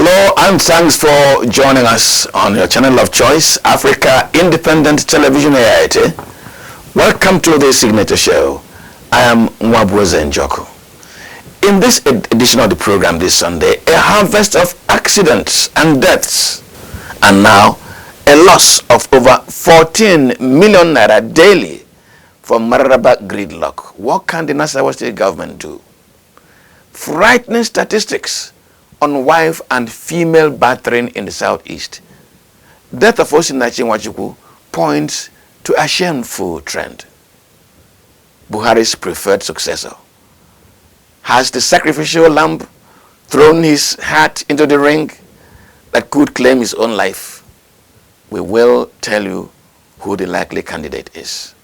Hello and thanks for joining us on your channel of choice, Africa Independent Television AIT. Welcome to the Signature Show. I am Mwabweze Njoku. In this edition of the program this Sunday, a harvest of accidents and deaths, and now a loss of over 14 million naira daily for Mararaba gridlock. What can the Nasarawa State government do? Frightening statistics on wife and female battering in the southeast. Death of Osinachi Nwachukwu points to a shameful trend. Buhari's preferred successor. Has the sacrificial lamb thrown his hat into the ring that could claim his own life? We will tell you who the likely candidate is.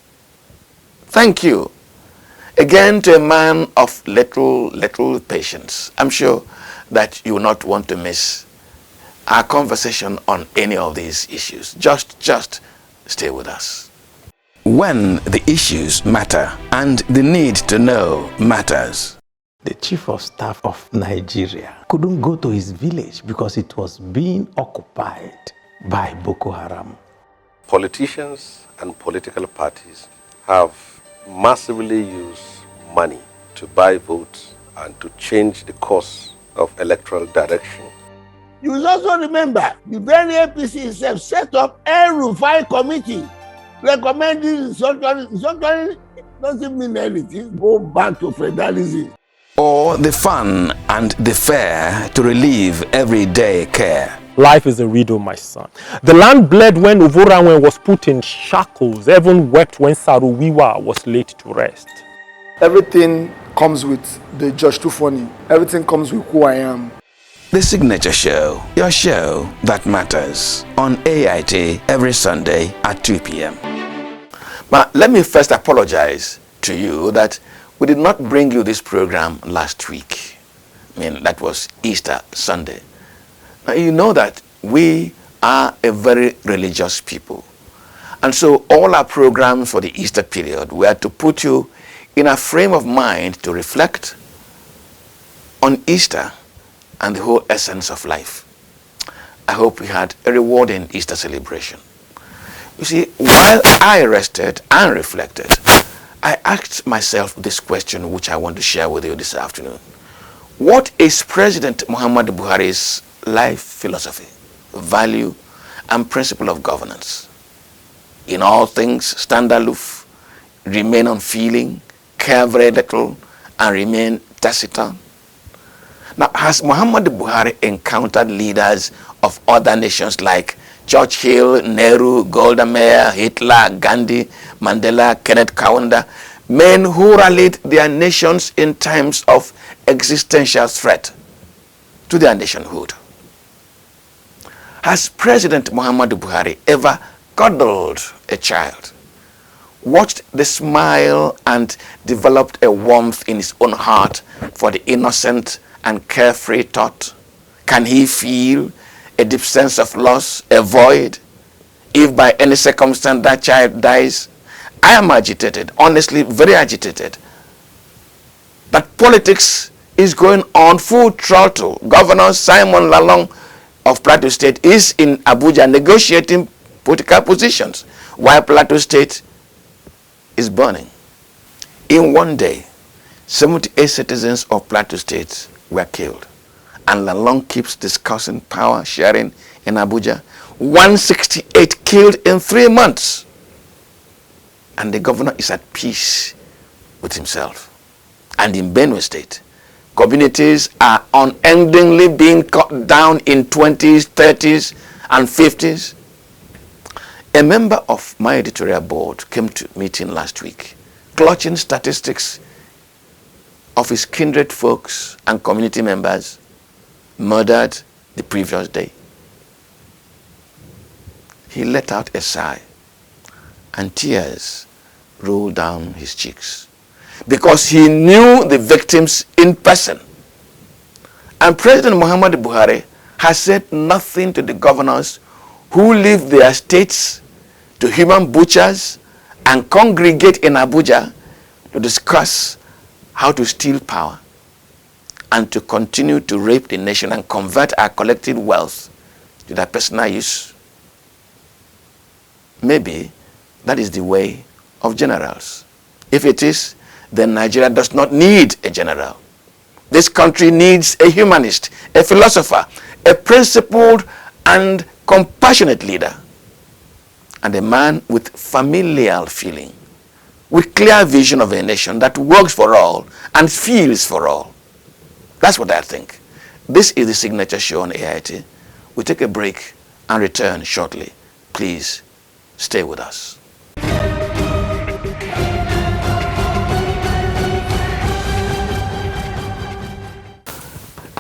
Thank you again to a man of little patience. I'm sure that you will not want to miss our conversation on any of these issues. Just stay with us. When the issues matter and the need to know matters. The chief of staff of Nigeria couldn't go to his village because it was being occupied by Boko Haram. Politicians and political parties have massively used money to buy votes and to change the course of electoral direction. You will also remember the very APC itself set up a Rufai committee recommending restructuring doesn't mean anything. Go back to federalism. Or the fun and the fair to relieve everyday care. Life is a riddle, my son. The land bled when Uvoranwen was put in shackles. Heaven wept when Saruwiwa was laid to rest. Everything comes with the Just Too Funny. Everything comes with who I am. The Signature Show, your show that matters, on AIT every Sunday at 2 p.m. But let me first apologize to you that we did not bring you this program last week. That was Easter Sunday. Now, you know that we are a very religious people. And so all our programs for the Easter period were to put you in a frame of mind to reflect on Easter and the whole essence of life. I hope we had a rewarding Easter celebration. You see, while I rested and reflected, I asked myself this question, which I want to share with you this afternoon. What is President Muhammadu Buhari's life philosophy, value, and principle of governance? In all things, stand aloof, remain unfeeling, care very little, and remain taciturn. Now, has Muhammadu Buhari encountered leaders of other nations like Churchill, Nehru, Golda Meir, Hitler, Gandhi, Mandela, Kenneth Kaunda, men who rallied their nations in times of existential threat to their nationhood? Has President Muhammadu Buhari ever cuddled a child, watched the smile and developed a warmth in his own heart for the innocent and carefree thought? Can he feel a deep sense of loss, a void, if by any circumstance that child dies? I am agitated, honestly very agitated, that politics is going on full throttle. Governor Simon Lalong of Plateau State is in Abuja negotiating political positions while Plateau State is burning. In one day, 78 citizens of Plateau State were killed, and Lalong keeps discussing power sharing in Abuja. 168 killed in 3 months, and the governor is at peace with himself. And in Benue State, communities are unendingly being cut down in 20s, 30s, and 50s. A member of my editorial board came to a meeting last week, clutching statistics of his kindred folks and community members murdered the previous day. He let out a sigh, and tears rolled down his cheeks, because he knew the victims in person. And President Muhammadu Buhari has said nothing to the governors who leave their states to human butchers and congregate in Abuja to discuss how to steal power. and to continue to rape the nation and convert our collective wealth to their personal use. Maybe that is the way of generals. If it is, then Nigeria does not need a general. This country needs a humanist, a philosopher, a principled and compassionate leader, and a man with familial feeling, with clear vision of a nation that works for all and feels for all. That's what I think. This is the Signature Show on AIT. We'll take a break and return shortly. Please stay with us.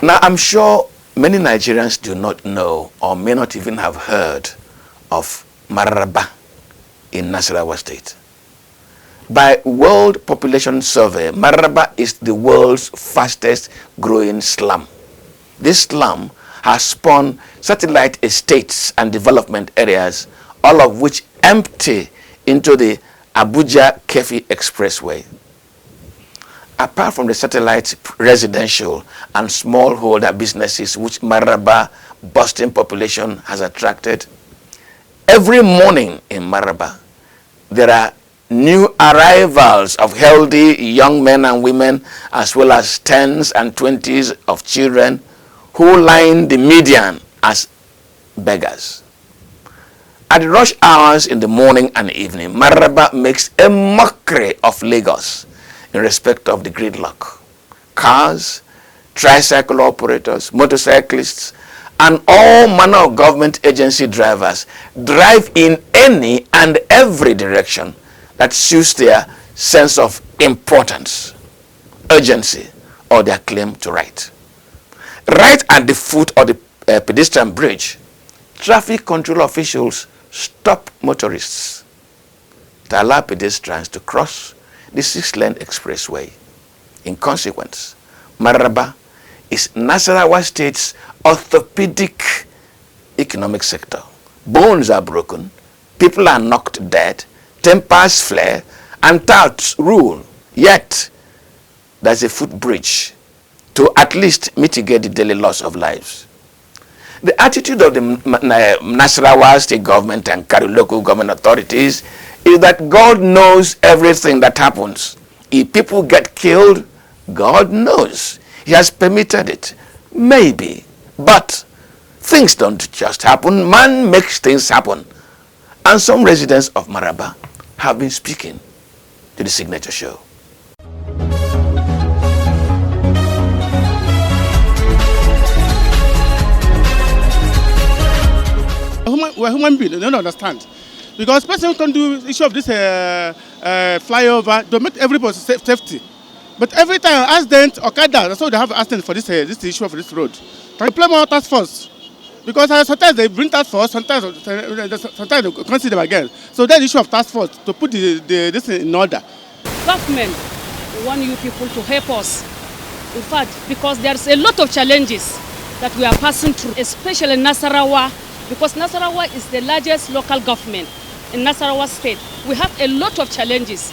Now, I'm sure many Nigerians do not know or may not even have heard of Maraba in Nasarawa State. By World Population Survey, Maraba is the world's fastest growing slum. This slum has spawned satellite estates and development areas, all of which empty into the Abuja-Kefi Expressway. Apart from the satellite residential and smallholder businesses which Maraba bustling population has attracted, every morning in Maraba, there are new arrivals of healthy young men and women, as well as 10s and 20s of children who line the median as beggars. At the rush hours in the morning and evening, Maraba makes a mockery of Lagos in respect of the gridlock. Cars, tricycle operators, motorcyclists, and all manner of government agency drivers drive in any and every direction that suits their sense of importance, urgency, or their claim to right. Right at the foot of the pedestrian bridge, traffic control officials stop motorists to allow pedestrians to cross the 6-lane expressway. In consequence, Maraba is Nasarawa State's orthopedic economic sector. Bones are broken, people are knocked dead, tempers flare, and touts rule. Yet, there's a footbridge to at least mitigate the daily loss of lives. The attitude of the Nasarawa state government and Kari local government authorities is that God knows everything that happens. If people get killed, God knows. He has permitted it. Maybe. But things don't just happen. Man makes things happen. And some residents of Maraba have been speaking to the Signature Show. We're human beings, they don't understand. Because person can do issue of this flyover to make everybody's safety. But every time accident, Okada, that's why they have accident for this issue of this road. They play more task force. Because sometimes they bring task force, sometimes they consider them again. So that's the issue of task force, to put this in order. Government want you people to help us. In fact, because there's a lot of challenges that we are passing through, especially Nasarawa, because Nasarawa is the largest local government in Nasarawa State. We have a lot of challenges.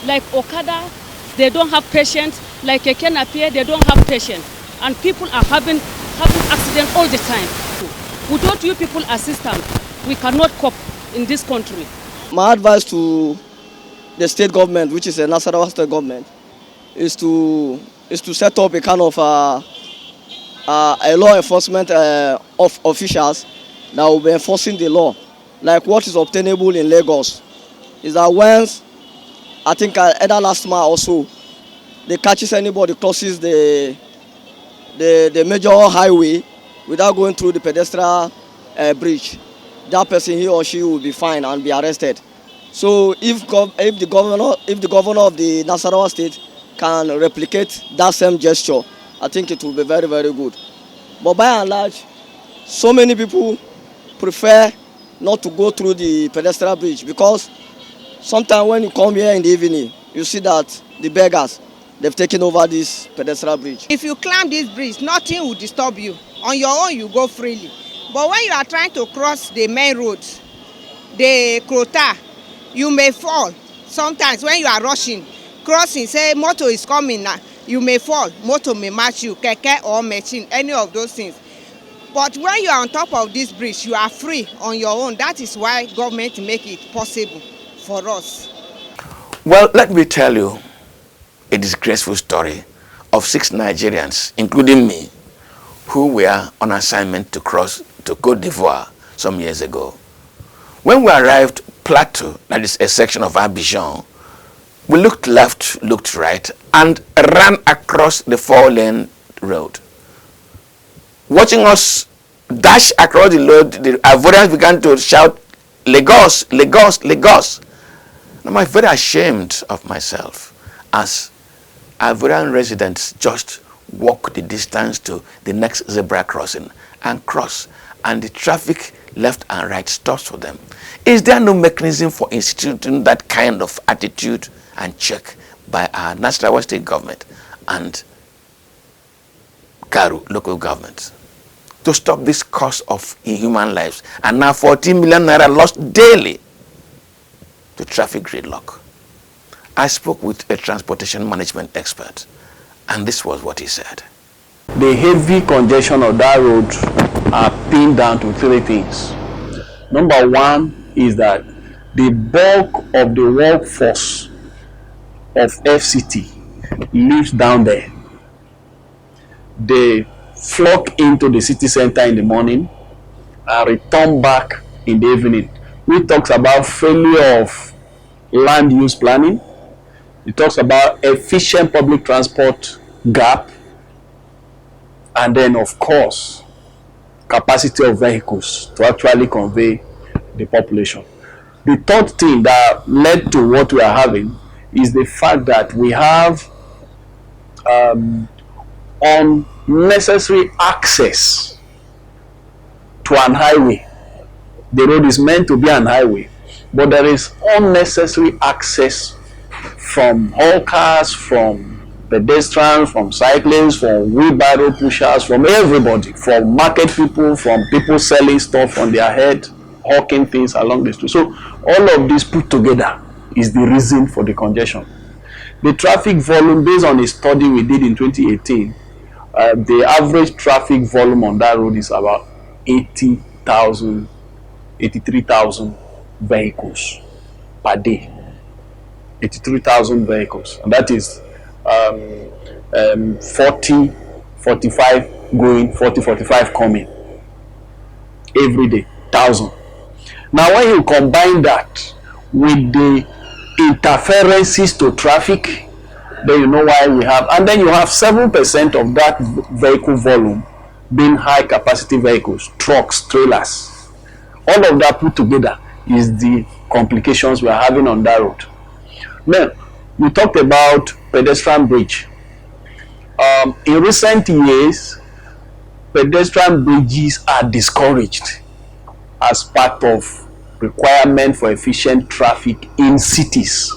Like Okada, they don't have patience. Like Ekenapie, they don't have patience. And people are having accidents all the time. Without you people assistance, we cannot cope in this country. My advice to the state government, which is the Nasarawa state government, is to set up a kind of a law enforcement of officials that will be enforcing the law. Like what is obtainable in Lagos is that once, I think either last month or so, they catches anybody crosses the major highway without going through the pedestrian bridge, that person, he or she, will be fined and be arrested. So if the governor of the Nasarawa state can replicate that same gesture, I think it will be very, very good. But by and large, so many people prefer not to go through the pedestrian bridge, because sometimes when you come here in the evening, you see that the beggars, they've taken over this pedestrian bridge. If you climb this bridge, nothing will disturb you. On your own, you go freely. But when you are trying to cross the main road, the quota, you may fall. Sometimes when you are rushing, crossing, say motor is coming now, You may fall, motor may match you, keke or machine, any of those things. But when you are on top of this bridge, you are free on your own. That is why government make it possible for us. Well, let me tell you a disgraceful story of 6 Nigerians, including me, who were on assignment to cross to Côte d'Ivoire some years ago. When we arrived Plateau, that is a section of Abidjan, we looked left, looked right, and ran across the 4-lane road. Watching us dash across the road, the Ivorians began to shout, Lagos, Lagos, Lagos. Now I'm very ashamed of myself as Ivorian residents just walk the distance to the next zebra crossing and cross, and the traffic left and right stops for them. Is there no mechanism for instituting that kind of attitude and check by our Nasarawa state government and Karu local government to stop this cost of inhuman lives? And now 14 million naira lost daily to traffic gridlock. I spoke with a transportation management expert, and this was what he said. The heavy congestion of that road are pinned down to 3 things. Number 1 is that the bulk of the workforce of FCT lives down there. They flock into the city center in the morning and return back in the evening, which talks about failure of land use planning. It talks about efficient public transport gap, and then of course capacity of vehicles to actually convey the population. The third thing that led to what we are having is the fact that we have unnecessary access to an highway. The road is meant to be an highway, but there is unnecessary access from hawkers, from pedestrians, from cyclists, from wheelbarrow pushers, from everybody, from market people, from people selling stuff on their head, hawking things along the street. So all of this put together is the reason for the congestion. The traffic volume, based on a study we did in 2018, the average traffic volume on that road is about 83,000 vehicles per day. 83,000 vehicles, and that is 40, 45 going, 40, 45 coming every day, 1,000. Now when you combine that with the interferences to traffic, then you know why we have, and then you have 7% of that vehicle volume being high capacity vehicles, trucks, trailers. All of that put together is the complications we are having on that road. Now, we talked about pedestrian bridge. In recent years, pedestrian bridges are discouraged as part of requirement for efficient traffic in cities.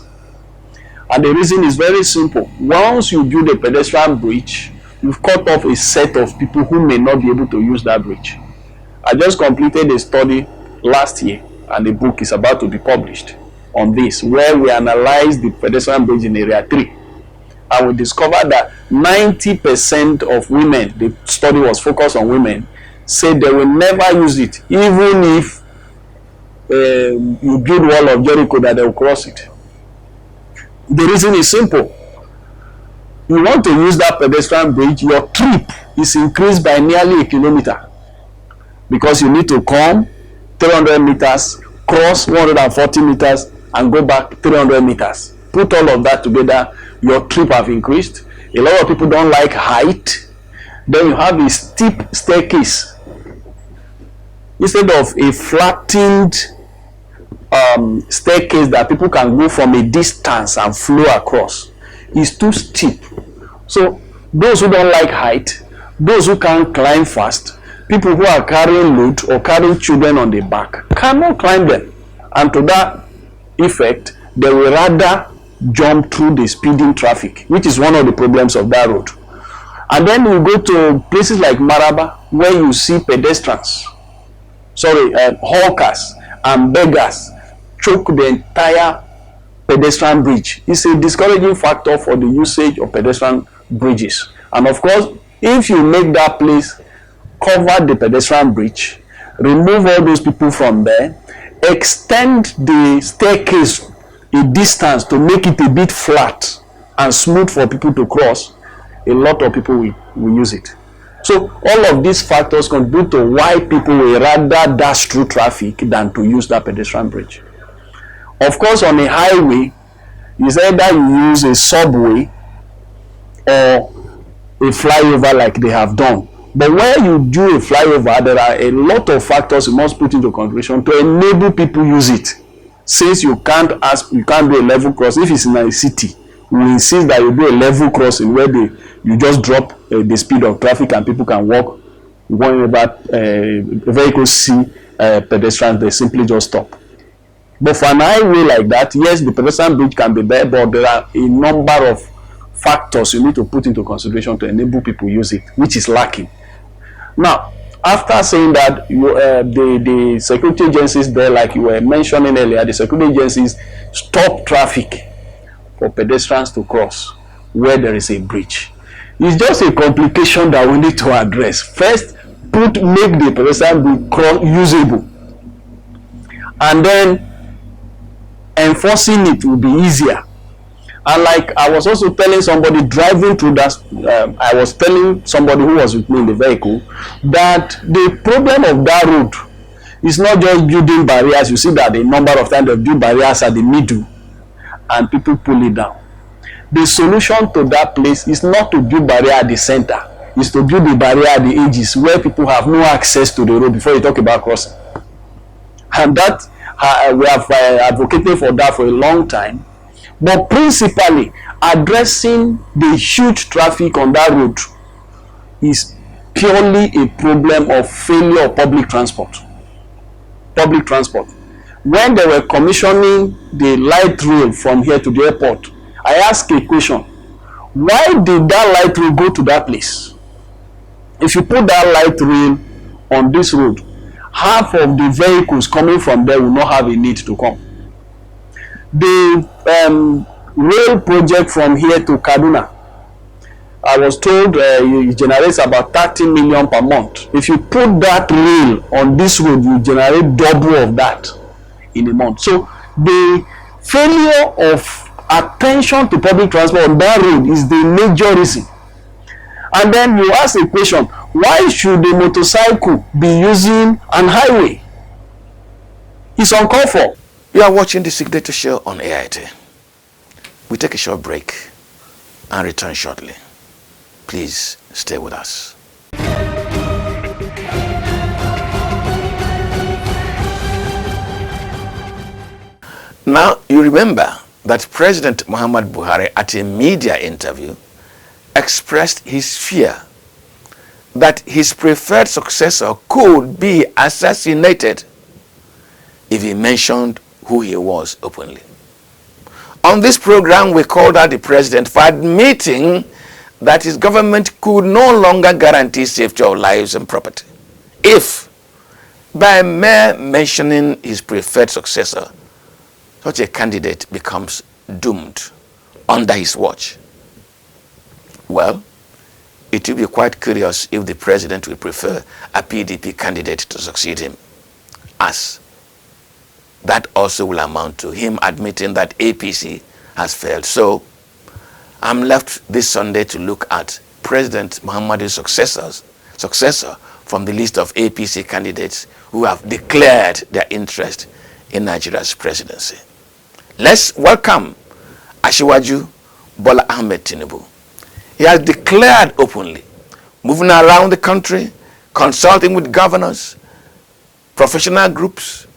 And the reason is very simple. Once you build a pedestrian bridge, you've cut off a set of people who may not be able to use that bridge. I just completed a study last year, and the book is about to be published on this, where we analyzed the pedestrian bridge in area 3, and we discovered that 90% of women, the study was focused on women, said they will never use it, even if you build wall of Jericho, that they will cross it. The reason is simple. You want to use that pedestrian bridge, your trip is increased by nearly 1 kilometer, because you need to come 300 meters, cross 140 meters, and go back 300 meters. Put all of that together, your trip have increased. A lot of people don't like height. Then you have a steep staircase. Instead of a flattened staircase that people can go from a distance and flow across, it's too steep. So those who don't like height, those who can't climb fast, people who are carrying load or carrying children on the back cannot climb them. And to that effect, they will rather jump through the speeding traffic, which is one of the problems of that road. And then you go to places like Maraba, where you see pedestrians, hawkers and beggars choke the entire pedestrian bridge. It's a discouraging factor for the usage of pedestrian bridges. And of course, if you make that place cover the pedestrian bridge, remove all those people from there, extend the staircase a distance to make it a bit flat and smooth for people to cross, a lot of people will use it. So all of these factors contribute to why people will rather dash through traffic than to use that pedestrian bridge. Of course, on a highway, it's either you use a subway or a flyover like they have done. But where you do a flyover, there are a lot of factors you must put into consideration to enable people use it. Since you can't do a level cross. If it's in a city, we insist that you do a level crossing where you just drop the speed of traffic and people can walk. Whenever vehicles see pedestrians, they simply just stop. But for an highway like that, yes, the pedestrian bridge can be there, but there are a number of factors you need to put into consideration to enable people use it, which is lacking. Now, after saying that, the security agencies there, like you were mentioning earlier, the security agencies stop traffic for pedestrians to cross where there is a bridge. It's just a complication that we need to address. First, make the pedestrian bridge usable, and then enforcing it will be easier. And like I was also telling somebody driving through that, I was telling somebody who was with me in the vehicle that the problem of that road is not just building barriers. You see that a number of times they build barriers at the middle and people pull it down. The solution to that place is not to build barrier at the center, it's to build the barrier at the edges where people have no access to the road before you talk about crossing. And that we have advocated for that for a long time. But principally, addressing the huge traffic on that road is purely a problem of failure of public transport. Public transport. When they were commissioning the light rail from here to the airport, I asked a question. Why did that light rail go to that place? If you put that light rail on this road, half of the vehicles coming from there will not have a need to come. The rail project from here to Kaduna, I was told it generates about 30 million per month. If you put that rail on this road, you generate double of that in a month. So the failure of attention to public transport on that road is the major reason. And then you ask a question, why should a motorcycle be using an highway? It's uncalled for. You are watching the Signature Show on AIT. We take a short break and return shortly. Please stay with us. Now, you remember that President Muhammad Buhari at a media interview expressed his fear that his preferred successor could be assassinated if he mentioned who he was openly. On this program, we called out the president for admitting that his government could no longer guarantee safety of lives and property if, by mere mentioning his preferred successor, such a candidate becomes doomed under his watch. Well, it will be quite curious if the president will prefer a PDP candidate to succeed him, as that also will amount to him admitting that APC has failed. So I'm left this Sunday to look at President Muhammad's successor from the list of APC candidates who have declared their interest in Nigeria's presidency. Let's welcome Asiwaju Bola Ahmed Tinubu. He has declared openly, moving around the country, consulting with governors, professional groups,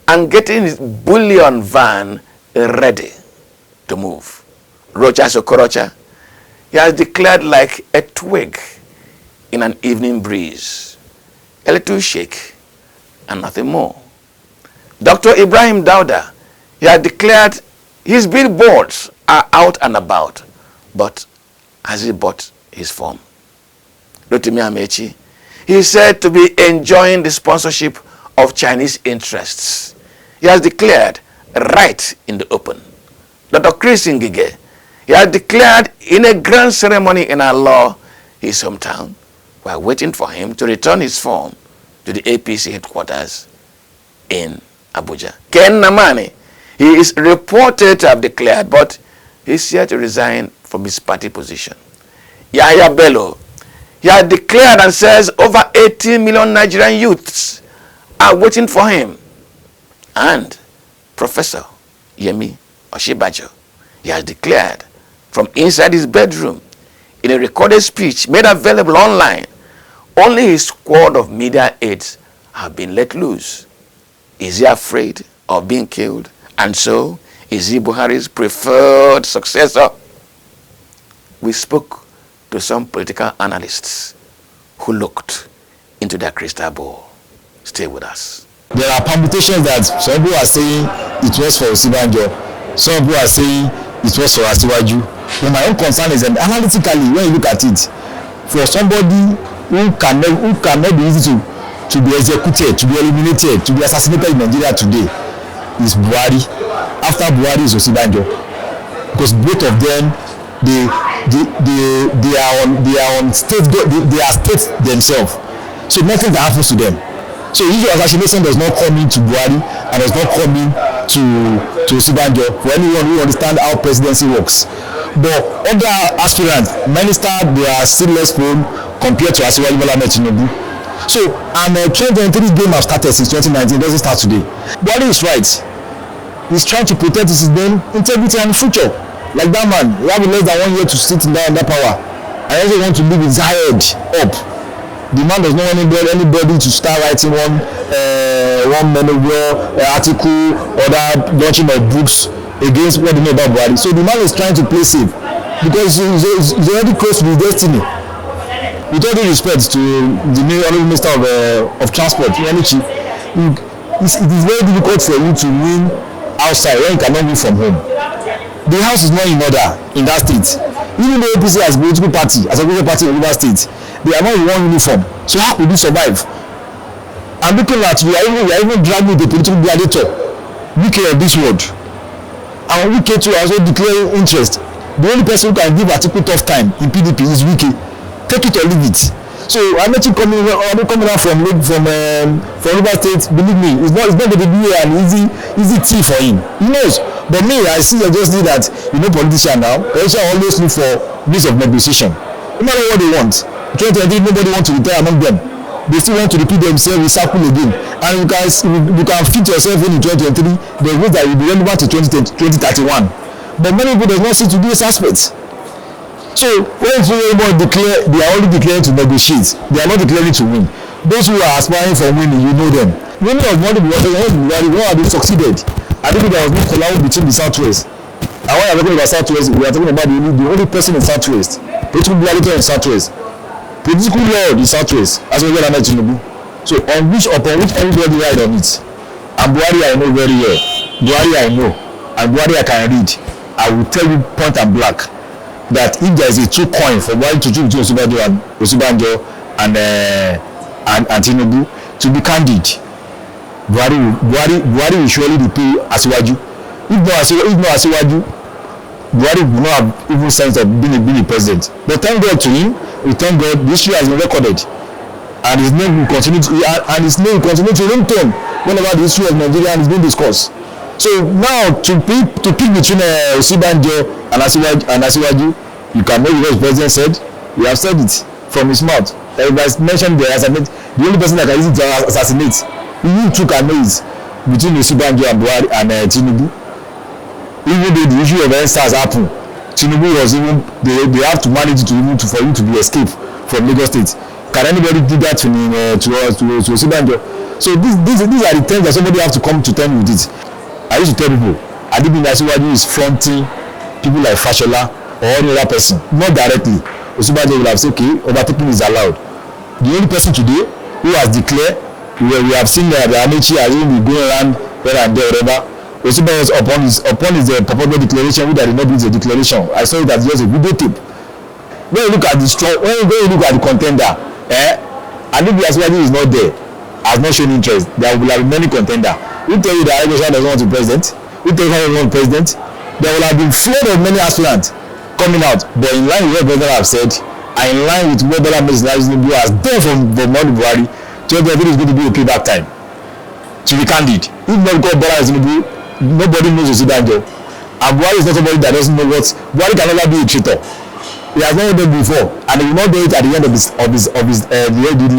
and getting his bullion van ready to move. Rocha Sokorocha, he has declared like a twig in an evening breeze, a little shake and nothing more. Dr. Ibrahim Dauda, he has declared his billboards are out and about, but has he bought his form? Rotimi Amechi, he is said to be enjoying the sponsorship of Chinese interests. He has declared right in the open. Dr. Chris Ngige, He has declared in a grand ceremony in Allah, his hometown. We are waiting for him to return his form to the APC headquarters in Abuja. Ken Namani, he is reported to have declared, but he's yet to resign from his party position. Yahya Bello, he has declared and says over 80 million Nigerian youths are waiting for him. And Professor Yemi Oshibajo, he has declared from inside his bedroom in a recorded speech made available online, only his squad of media aides have been let loose. Is he afraid of being killed? And so, is he Buhari's preferred successor? We spoke to some political analysts who looked into their crystal ball. Stay with us. There are permutations that some people are saying it was for Osibanjo, some people are saying it was for Asiwaju. But my own concern is that analytically, when you look at it, for somebody who cannot be easy to be executed, to be eliminated, to be assassinated in Nigeria today, is Buhari. After Buhari is Osibanjo, because both of them they are on state, they are states themselves, so nothing that happens to them. So usual assassination does not come into Buhari and does not come in to Osibanjo, for anyone who understands how presidency works. But other aspirants, minister, they are still less prone compared to Asiwaju Bola Ahmed Tinubu. So, and 2023 game have started since 2019, it doesn't start today. Buhari is right. He's trying to protect his name, integrity, and future. Like that man, he has less than 1 year to sit down under power. I also want to leave his head up. The man does not want anybody to start writing one article or that launching of books against what they know about Buhari. So the man is trying to play safe because he's already close to his destiny. With all due respect to the new Minister of Transport, Chief, it is very difficult for you to win outside when you cannot win from home. The house is not in order in that state. Even the APC as a political party, as a political party in River State, they are not in one uniform. So how could you survive? I'm looking at we are even dragging the political gladiator, Wike of this world. And Wike too also declaring interest. The only person who can give Atiku tough time in PDP is Wike. Take it or leave it. So I'm not coming out from River State. Believe me, it's not going to be an easy tea for him. He knows. But me, I see just that politician now. Politicians always look for means of negotiation. No matter what they want. 2023, nobody wants to retire among them. They still want to repeat themselves, recycle again. And you can fit yourself in 2023. The way that will be relevant to 2031. But many people do not see to these aspects. So when everyone declare, they are only declaring to negotiate. They are not declaring to win. Those who are aspiring for winning, you know them. Many of money have been succeeded. I think there was no collab between the Southwest. And when I'm talking about Southwest, we are talking about the only person in Southwest. Political reality in Southwest. Political law in Southwest. As well as Tinubu. So upon which everybody ride on it. And Buhari I know very well. Buhari I know. And Buhari I can read. I will tell you point and blank that if there is a true coin for Buhari to choose between Osibanjo and Tinubu, to be candid, Buhari will surely repay Asiwaju. If not Asiwaju, Buhari will not have even sense of being a president. But thank God to him, we thank God the history has been recorded. And his name will continue to ring tone whenever the history of Nigeria is being discussed. So now to pick between Osibanjo and Asiwaju, you can know what the president said. He has said it from his mouth. Everybody mentioned the only person that can use it to assassinate. You too can know it between Osibanjo and Buhari and Tinubu. Even though the issue of NSAS happened, Tinubu was even they have to manage it for him to be escaped from Lagos State. Can anybody do that to Osibanjo? So these are the terms that somebody have to come to terms with it. I used to tell people, Adibin Asiwaju is fronting people like Fashola or any other person, not directly. Osibanjo will have said, okay, overtaking is allowed. The only person today who has declared, we have seen that the Amici has even been going around here and there, whatever. Osibanjo was upon his purported declaration, which did not be the declaration. I saw it as just a video tape. When you look at the contender, Adibin Asiwaju is not there, has not shown interest. There will have many contenders. We tell you that Aigosha doesn't want to be president. We tell you how he wants president. There will have been flood of many aspirants. coming out, but in line with what President have said, and in line with what Bola Tinubu has done from Buhari, 2023 is going to be a payback time. To be candid, if not because Bola Tinubu, nobody knows Osinbajo. And Buhari is not somebody that doesn't know what Buhari can never be a traitor. He has never done it before, and he will not do it at the end of the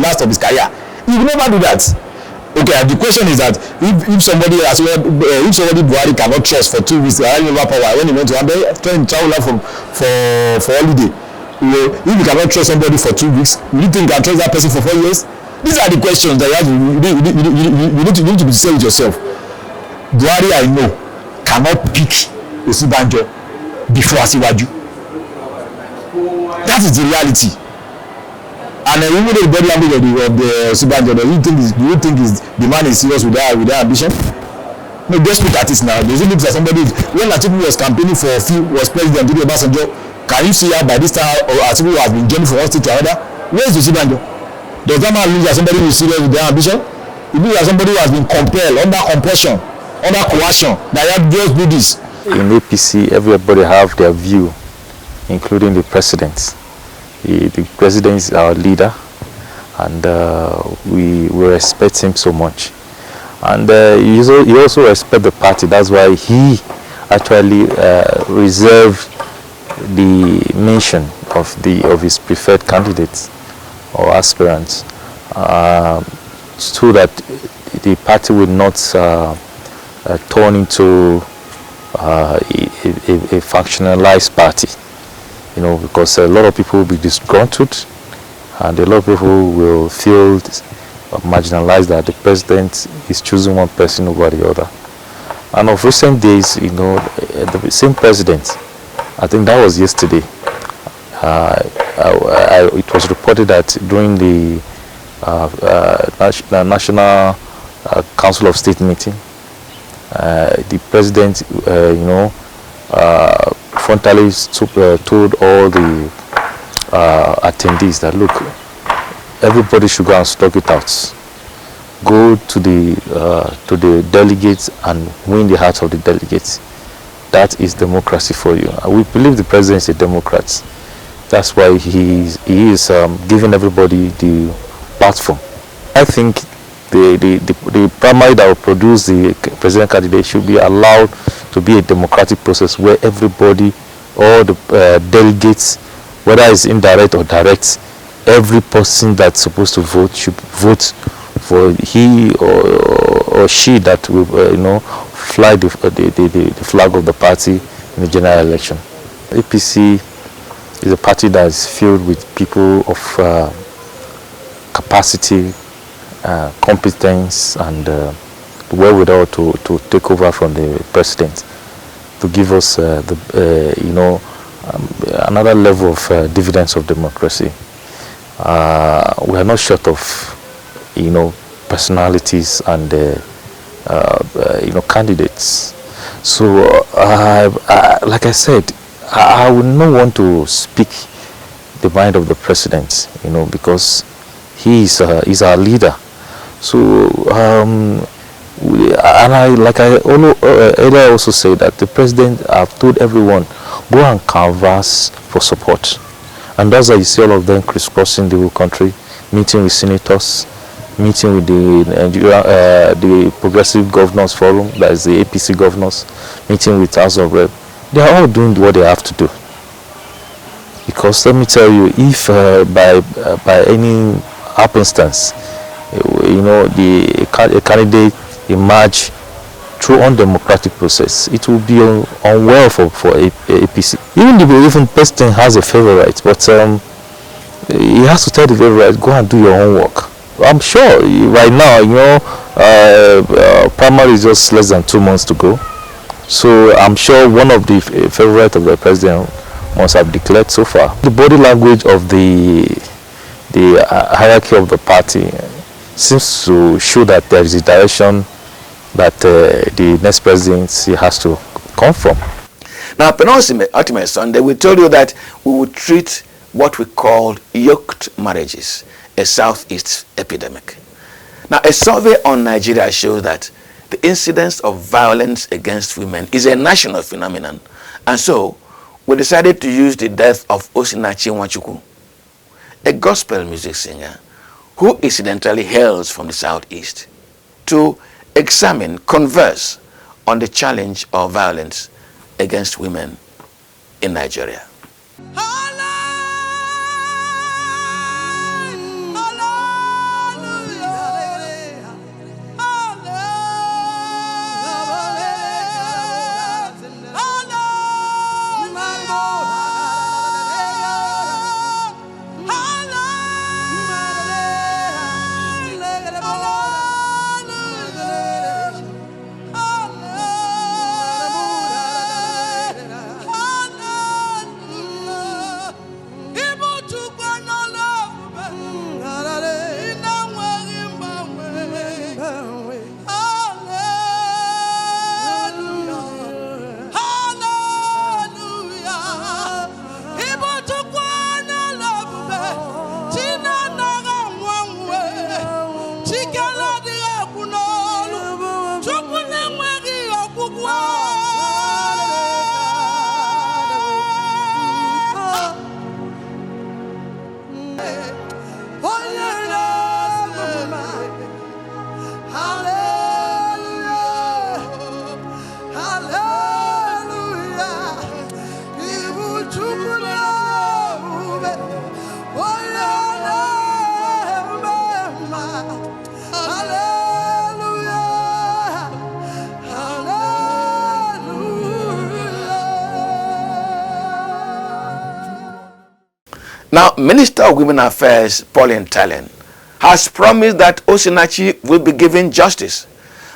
last of his career. He will never do that. Okay, and the question is that if somebody Buhari cannot trust for 2 weeks, power when he went to trying to travel out for holiday, if you cannot trust somebody for 2 weeks, you think you can trust that person for 4 years? These are the questions that you need to be saying with yourself. Buhari, I know, cannot pick Osinbajo before Asiwaju. That is the reality. And even though the body language of the Osinbajo, do you think the man is serious with that ambition? No, just look at it now. Does it look like somebody, when Atiku was campaigning for was president during Obasanjo, can you see how by this time Atiku has been journeying from one state to another? Where is Osinbajo? Does that man look like somebody who is serious with their ambition? It looks like somebody who has been compelled, under compulsion, under coercion, that you have to just do this. In APC, everybody have their view, including the president. The president is our leader, and we respect him so much. And he also respect the party. That's why he actually reserved the mention of his preferred candidates or aspirants, so that the party will not turn into a factionalized party. Because a lot of people will be disgruntled, and a lot of people will feel marginalized that the president is choosing one person over the other. And of recent days, the same president, I think that was yesterday, it was reported that during the National Council of State meeting, the president, frontally told all the attendees that, look, everybody should go and stock it out. Go to the delegates and win the hearts of the delegates. That is democracy for you. We believe the president is a Democrat. That's why he is giving everybody the platform. I think the primary that will produce the president candidate should be allowed to be a democratic process where everybody, all the delegates, whether it's indirect or direct, every person that's supposed to vote should vote for he or she that will fly the flag of the party in the general election. APC is a party that is filled with people of capacity, competence, and wherewithal to take over from the president, to give us another level of dividends of democracy. We are not short of personalities and candidates. So like I said, I would not want to speak the mind of the president, because he is our leader. So and I earlier also say that the president have told everyone, go and canvass for support. And that's why you see all of them crisscrossing the whole country, meeting with senators, meeting with the Progressive Governors Forum, that is the APC governors, meeting with House of Rep. They are all doing what they have to do. Because let me tell you, if by any happenstance, a candidate emerge through undemocratic process, it will be unwell for APC. Even if the president has a favorite, but he has to tell the favorite, go and do your own work. I'm sure right now, primary is just less than 2 months to go. So I'm sure one of the favorite of the president must have declared so far. The body language of the hierarchy of the party seems to show that there is a direction that the next presidency has to come from. Now, penultimate Sunday, we told you that we would treat what we call yoked marriages, a Southeast epidemic. Now, a survey on Nigeria shows that the incidence of violence against women is a national phenomenon, and so we decided to use the death of Osinachi Nwachukwu, a gospel music singer who incidentally hails from the southeast, to examine, converse on the challenge of violence against women in Nigeria. Now, Minister of Women Affairs, Pauline Talen, has promised that Osinachi will be given justice.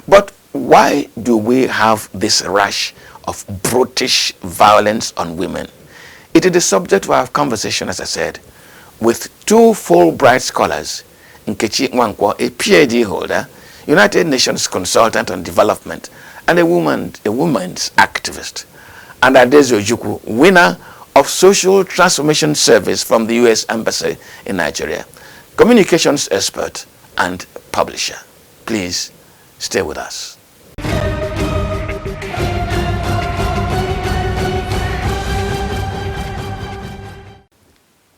But why do we have this rush of brutish violence on women? It is the subject of our conversation, as I said, with two Fulbright scholars, Nkechi Nwankwo, a PhD holder, United Nations consultant on development, and a woman's activist, and Adeze Ojukwu, winner of Social Transformation Service from the U.S. Embassy in Nigeria, communications expert and publisher. Please stay with us.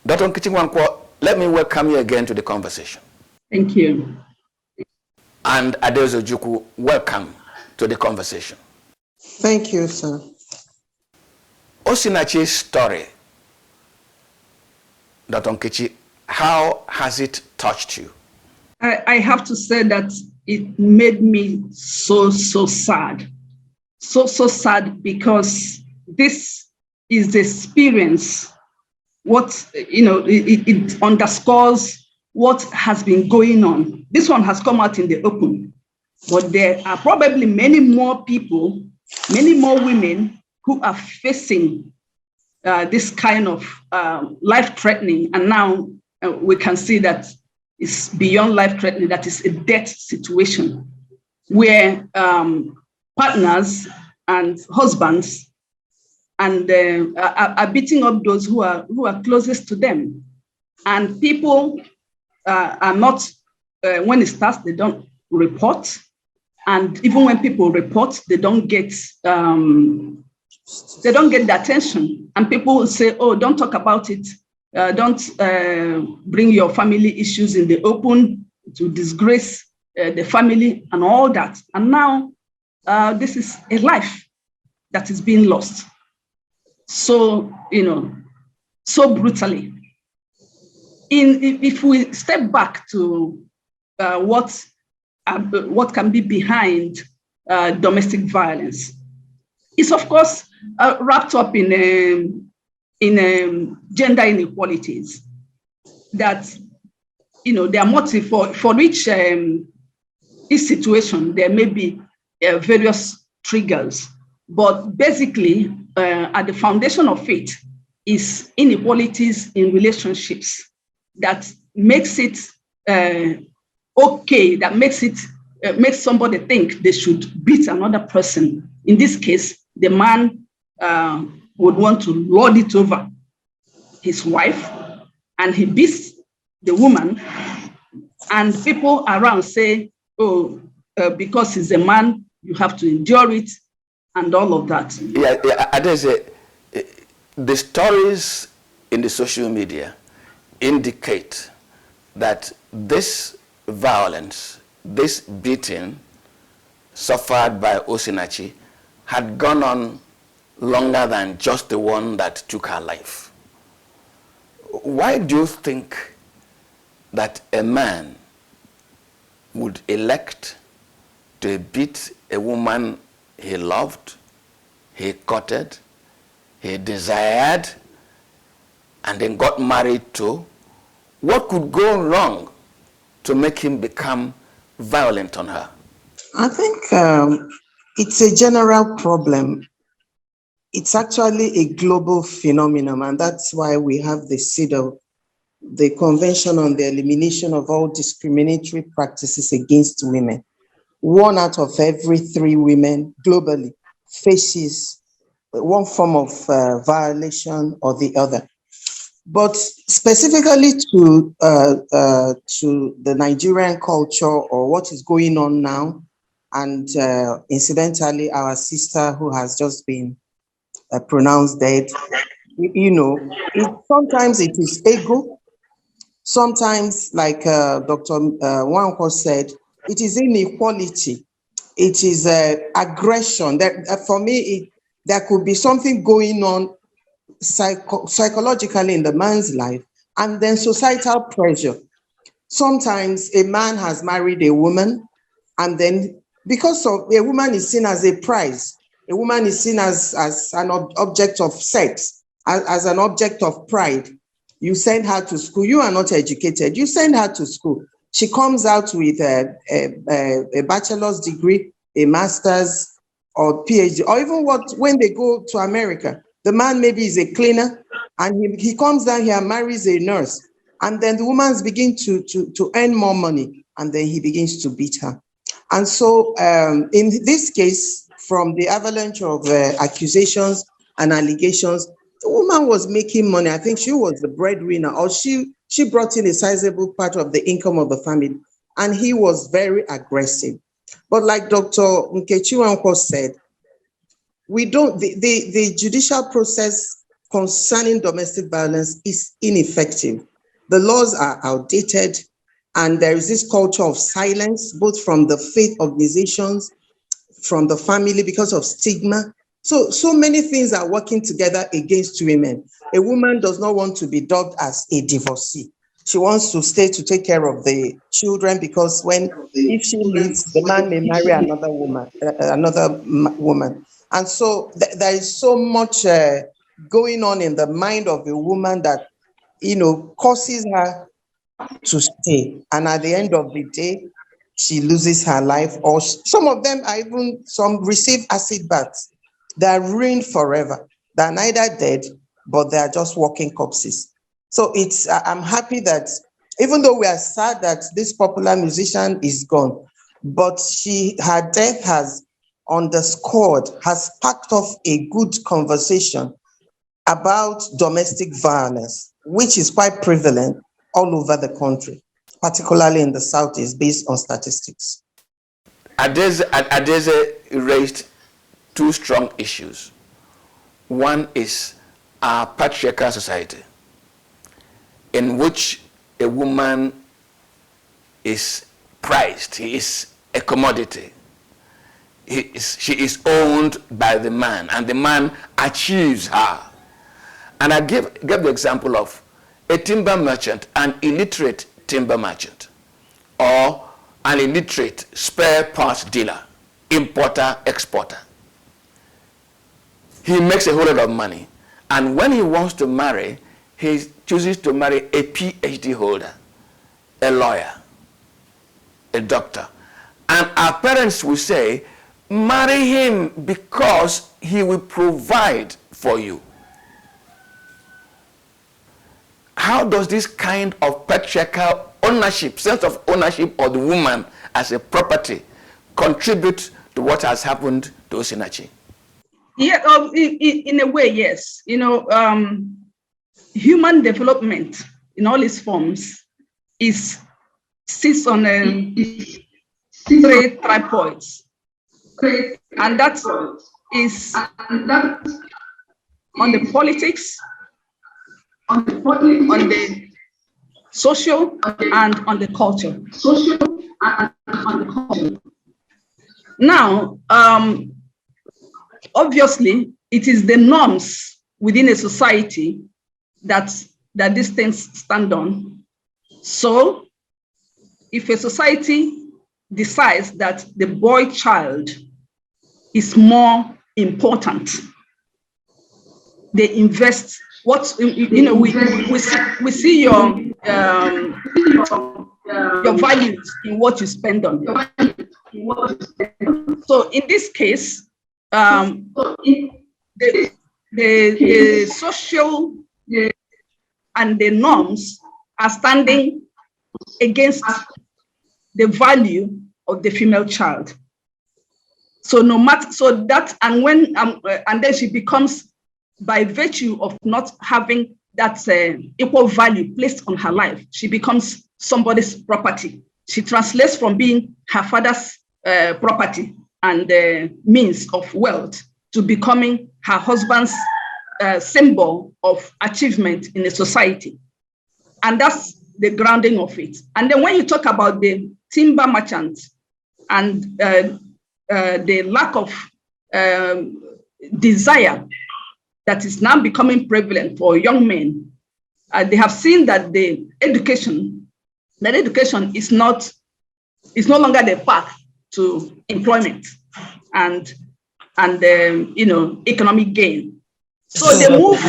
Dr. Nkechi Nwankwo, let me welcome you again to the conversation. Thank you. And Adeze Ojukwu, welcome to the conversation. Thank you, sir. Osinachi's story, Dr. Nkechi, how has it touched you? I have to say that it made me so sad. So sad, because this is the experience. It underscores what has been going on. This one has come out in the open, but there are probably many more people, many more women who are facing this kind of life-threatening, and now we can see that it's beyond life-threatening, that is a death situation, where partners and husbands and are beating up those who are closest to them. And people are not, when it starts, they don't report. And even when people report, they don't get the attention. And people will say, oh, don't talk about it. Don't bring your family issues in the open to disgrace the family and all that. And now this is a life that is being lost. So, so brutally. If we step back to what can be behind domestic violence, it's of course wrapped up in gender inequalities. That there are motive for each situation. There may be various triggers, but basically at the foundation of it is inequalities in relationships that makes it okay, that makes somebody think they should beat another person. In this case, the man would want to lord it over his wife, and he beats the woman, and people around say, oh, because he's a man, you have to endure it, and all of that. Yeah, Adeze, the stories in the social media indicate that this violence, this beating suffered by Osinachi had gone on longer than just the one that took her life. Why do you think that a man would elect to beat a woman he loved, he courted, he desired, and then got married to? What could go wrong to make him become violent on her? I think it's a general problem. It's actually a global phenomenon, and that's why we have the CEDAW, the Convention on the Elimination of All Discriminatory Practices Against Women. 1 out of every 3 women globally faces one form of violation or the other. But specifically to the Nigerian culture or what is going on now, and incidentally, our sister who has just been pronounced dead, sometimes it is ego. Sometimes, like Dr. Wanko said, it is inequality. It is aggression. That for me, there could be something going on psychologically in the man's life, and then societal pressure. Sometimes a man has married a woman, and then because of a woman is seen as a prize, a woman is seen as an object of sex, as an object of pride. You send her to school. You are not educated. You send her to school. She comes out with a bachelor's degree, a master's, or PhD, or even when they go to America, the man maybe is a cleaner, and he comes down here and marries a nurse, and then the woman's begin to earn more money, and then he begins to beat her. And so in this case, from the avalanche of accusations and allegations, the woman was making money. I think she was the breadwinner, or she brought in a sizable part of the income of the family, and he was very aggressive. But like Dr. Nkechi Wanko said, the judicial process concerning domestic violence is ineffective. The laws are outdated, and there is this culture of silence, both from the faith organizations, from the family, because of stigma. So many things are working together against women. A woman does not want to be dubbed as a divorcee. She wants to stay to take care of the children, because if she leaves, the man may marry another woman. And so there is so much going on in the mind of a woman that, causes her to stay. And at the end of the day, she loses her life, or some of them are some receive acid baths. They are ruined forever. They're neither dead, but they are just walking corpses. So I'm happy that, even though we are sad that this popular musician is gone, but her death has sparked off a good conversation about domestic violence, which is quite prevalent all over the country, particularly in the Southeast, based on statistics. Adeze raised 2 strong issues. One is our patriarchal society, in which a woman is prized. He is a commodity. She is owned by the man, and the man achieves her. And I gave the example of a timber merchant, an illiterate timber merchant, or an illiterate spare parts dealer, importer, exporter. He makes a whole lot of money, and when he wants to marry, he chooses to marry a PhD holder, a lawyer, a doctor. And our parents will say, marry him because he will provide for you. How does this kind of patriarchal ownership, sense of ownership of the woman as a property, contribute to what has happened to Osinachi? Yeah, in a way, yes. Human development in all its forms sits on 3 tripods, and that is on the politics, on the social, and on the culture. Now, obviously, it is the norms within a society that these things stand on. So, if a society decides that the boy child is more important, they invest we see your values in what you spend on. So in this case, the social and the norms are standing against the value of the female child. So no matter, so that, and when and then she becomes, by virtue of not having that equal value placed on her life, she becomes somebody's property. She translates from being her father's property and means of wealth to becoming her husband's symbol of achievement in a society. And that's the grounding of it. And then when you talk about the timber merchants and the lack of desire that is now becoming prevalent for young men, they have seen that the education is no longer the path to employment and economic gain. So they move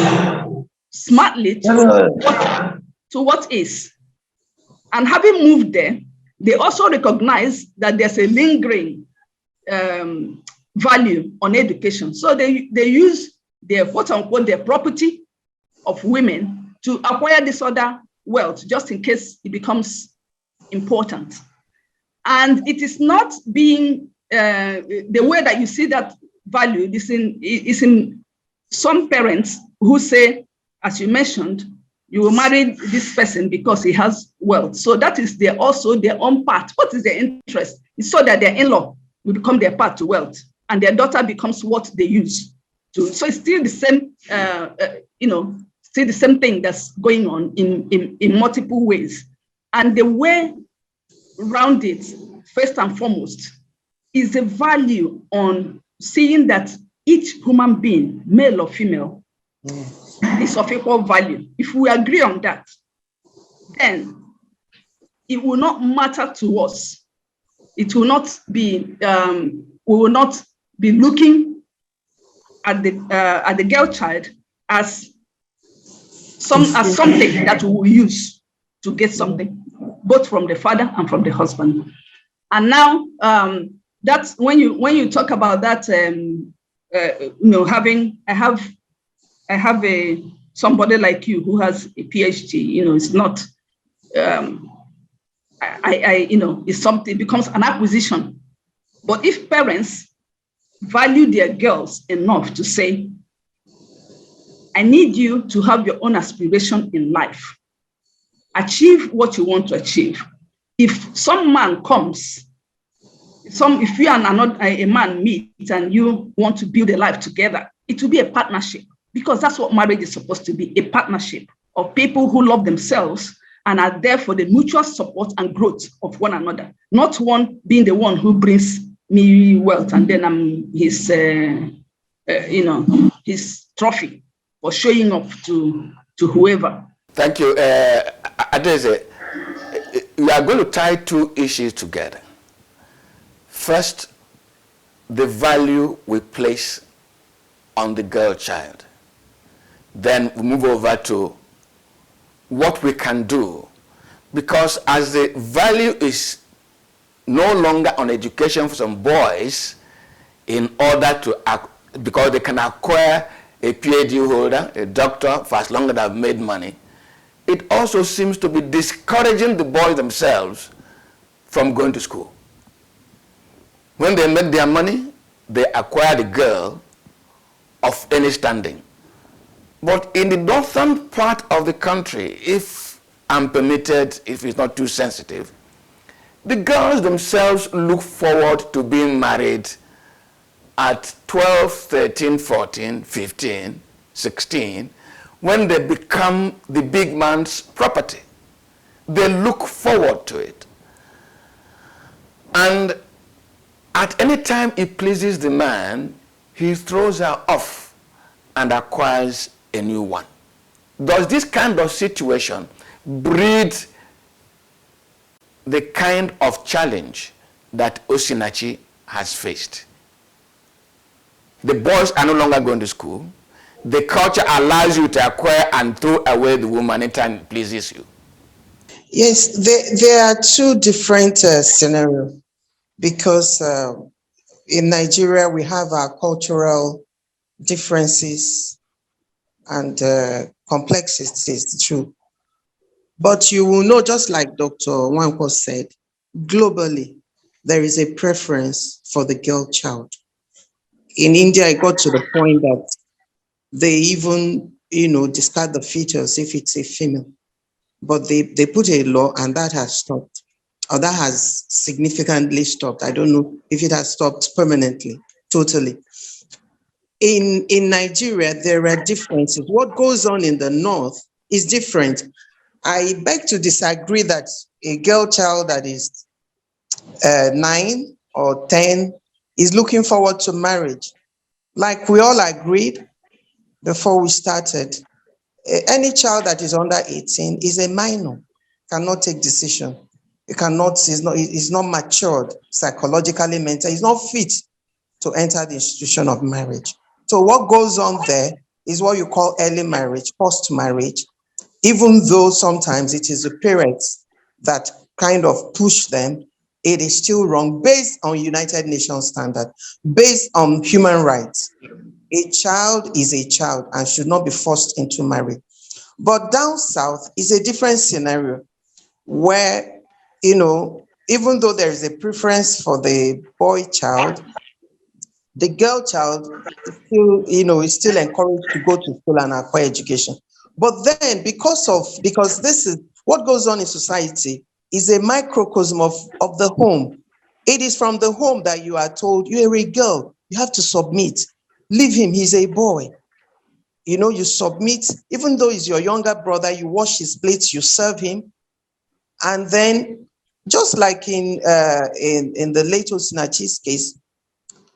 smartly to what is. And having moved there, they also recognize that there's a lingering value on education. So they use their quote unquote their property of women to acquire this other wealth just in case it becomes important. And it is not being the way that you see that value is in some parents who say, as you mentioned, you will marry this person because he has wealth. So that is also their own part. What is their interest? It's so that their in-law will become their part to wealth and their daughter becomes what they use to. So it's still the same, still the same thing that's going on in multiple ways. And the way around it, first and foremost, is the value on seeing that each human being, male or female, is of equal value. If we agree on that, then it will not matter to us. It will not be, we will not be looking at the girl child as something that we will use to get something, both from the father and from the husband. And now that's when you talk about that, I have somebody like you who has a PhD. It's not. It's something, it becomes an acquisition. But if parents value their girls enough to say, I need you to have your own aspiration in life, achieve what you want to achieve. If some man comes, if you and a man meet and you want to build a life together, it will be a partnership, because that's what marriage is supposed to be, a partnership of people who love themselves and are there for the mutual support and growth of one another, not one being the one who brings me wealth and then I'm his, his trophy for showing off to whoever. Thank you. Adeze, we are going to tie two issues together. First, the value we place on the girl child. Then we move over to what we can do, because as the value is no longer on education for some boys, in order to because they can acquire a PhD holder, a doctor, for as long as they've made money, it also seems to be discouraging the boys themselves from going to school. When they make their money, they acquire the girl of any standing. But in the northern part of the country, if I'm permitted, if it's not too sensitive, the girls themselves look forward to being married at 12, 13, 14, 15, 16, when they become the big man's property. They look forward to it. And at any time it pleases the man, he throws her off and acquires a new one. Does this kind of situation breed the kind of challenge that Osinachi has faced? The boys are no longer going to school. The culture allows you to acquire and throw away the woman anytime it pleases you. Yes, there are two different scenarios because in Nigeria we have our cultural differences and complexities, true. But you will know, just like Dr. Wanko said, globally, there is a preference for the girl child. In India, it got to the point that they even, discard the fetus if it's a female. But they put a law and that has stopped, or that has significantly stopped. I don't know if it has stopped permanently, totally. In Nigeria, there are differences. What goes on in the north is different. I beg to disagree that a girl child that is 9 or 10 is looking forward to marriage. Like we all agreed before we started, any child that is under 18 is a minor, cannot take decision. It cannot, is not matured psychologically, mentally, is not fit to enter the institution of marriage. So what goes on there is what you call early marriage, post-marriage, even though sometimes it is the parents that kind of push them, it is still wrong based on United Nations standard, based on human rights. A child is a child and should not be forced into marriage. But down south is a different scenario where, even though there is a preference for the boy child, the girl child is still, is still encouraged to go to school and acquire education. But then because this is what goes on in society is a microcosm of the home. It is from the home that you are told you're a girl, you have to submit. Leave him, he's a boy. You submit, even though he's your younger brother, you wash his plates, you serve him. And then just like in the late Osinachi's case,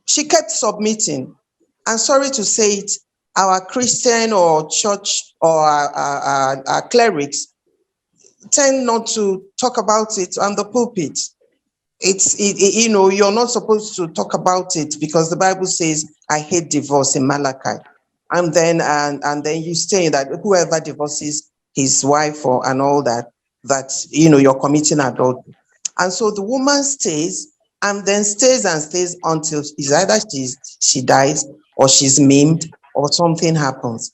she kept submitting. And sorry to say it, our Christian or church or our clerics tend not to talk about it on the pulpit. You're not supposed to talk about it because the Bible says, I hate divorce in Malachi. And then you say that whoever divorces his wife and all that, you're committing adultery. And so the woman stays and then stays until it's either she dies or she's maimed or something happens.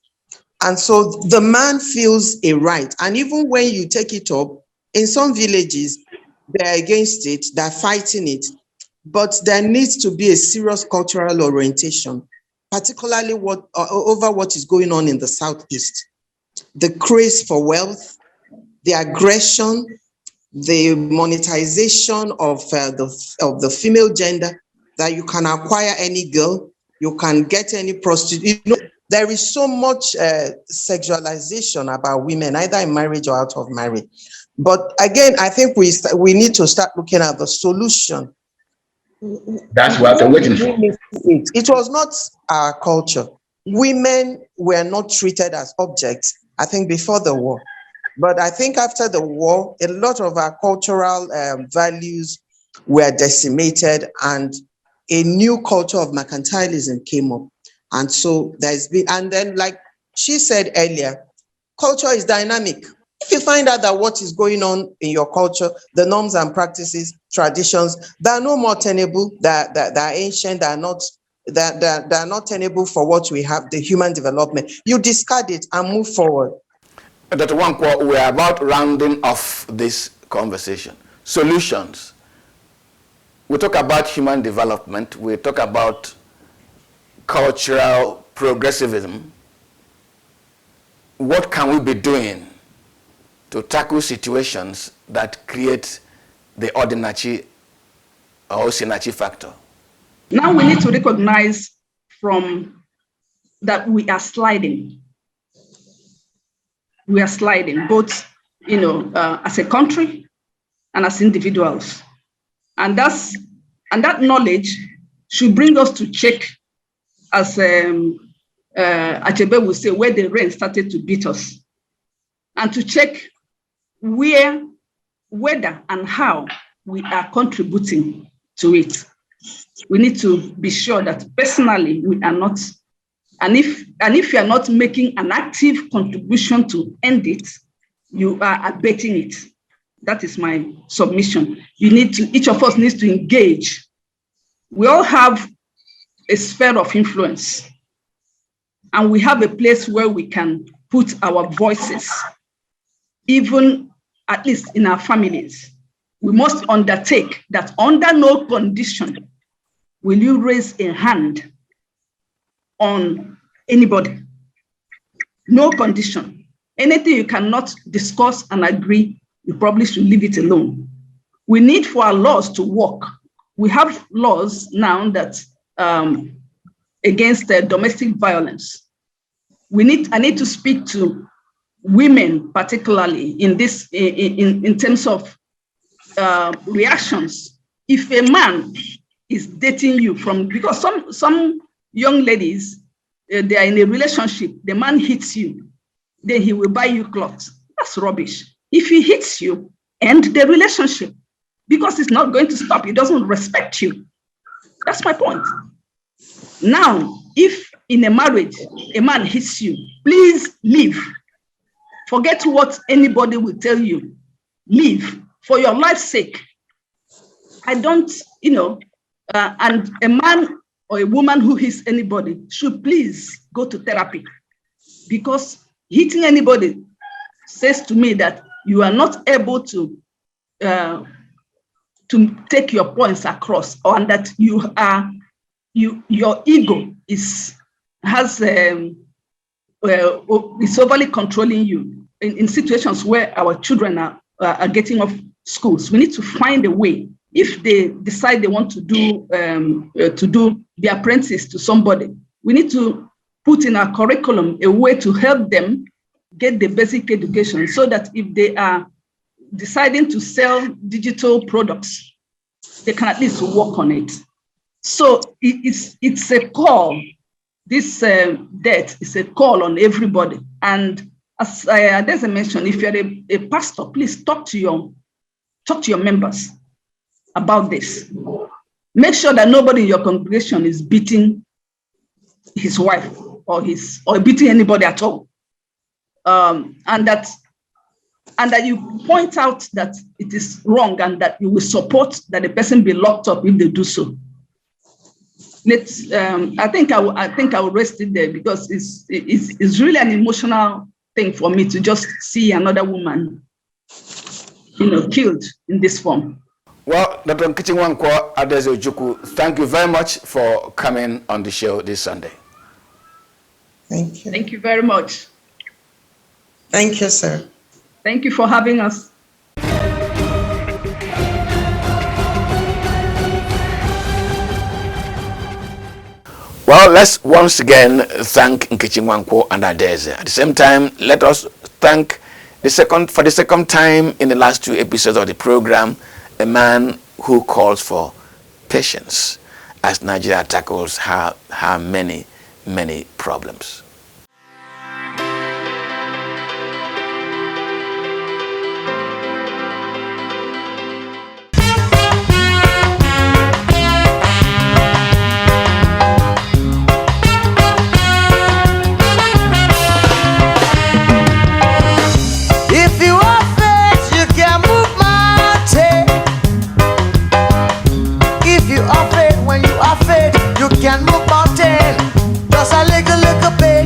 And so the man feels a right. And even when you take it up, in some villages, they're against it, they're fighting it. But there needs to be a serious cultural orientation, particularly over what is going on in the Southeast. The craze for wealth, the aggression, the monetization of the female gender, that you can acquire any girl, you can get any prostitute. There is so much sexualization about women, either in marriage or out of marriage. But again, I think we need to start looking at the solution. That's what I'm waiting for. It was not our culture. Women were not treated as objects, I think, before the war. But I think after the war, a lot of our cultural values were decimated and a new culture of mercantilism came up. And so there's been, and then like she said earlier, culture is dynamic. If you find out that what is going on in your culture, the norms and practices, traditions, that are no more tenable, that are ancient, that are not tenable for what we have, the human development, you discard it and move forward. Dr. Wanko, we are about rounding off this conversation. Solutions. We talk about human development, we talk about cultural progressivism. What can we be doing to tackle situations that create the Ordinachi or Osinachi factor? Now we need to recognize from that we are sliding. We are sliding, both, as a country and as individuals. And that knowledge should bring us to check, as Achebe would say, where the rain started to beat us, and to check whether and how we are contributing to it. We need to be sure that personally we are not, and if you are not making an active contribution to end it, you are abating it. That is my submission. Each of us needs to engage. We all have a sphere of influence, and we have a place where we can put our voices, even at least in our families. We must undertake that under no condition will you raise a hand on anybody. No condition. Anything you cannot discuss and agree, you probably should leave it alone. We need for our laws to work. We have laws now that against domestic violence. I need to speak to women, particularly in this, in terms of reactions. If a man is dating you because some young ladies, they are in a relationship, the man hits you, then he will buy you clothes. That's rubbish. If he hits you, end the relationship, because it's not going to stop. He doesn't respect you. That's my point. Now, if in a marriage, a man hits you, please leave. Forget what anybody will tell you. Leave for your life's sake. I don't, and a man or a woman who hits anybody should please go to therapy, because hitting anybody says to me that you are not able to take your points across, or that your ego is overly controlling you in situations where our children are getting off schools. We need to find a way. If they decide they want to do the apprentice to somebody, we need to put in our curriculum a way to help them get the basic education, so that if they are deciding to sell digital products, they can at least work on it. So it's a call. This debt is a call on everybody. And as I mentioned, if you're a pastor, please talk to your members about this. Make sure that nobody in your congregation is beating his wife or beating anybody at all. And that you point out that it is wrong, and that you will support that the person be locked up if they do so. I think I will rest it there, because it's really an emotional thing for me to just see another woman, killed in this form. Well, Dr. Nkichinwankwo Adezejuku, thank you very much for coming on the show this Sunday. Thank you. Thank you very much. Thank you, sir. Thank you for having us. Well, let's once again thank Nkichinwankwo and Adeze. At the same time, let us thank for the second time in the last 2 episodes of the program, a man who calls for patience as Nigeria tackles her many, many problems. Can move mountain, just a little bit.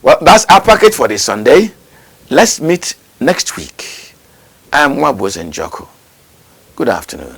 Well, that's our package for this Sunday. Let's meet next week. I am Wabos Njoku. Good afternoon.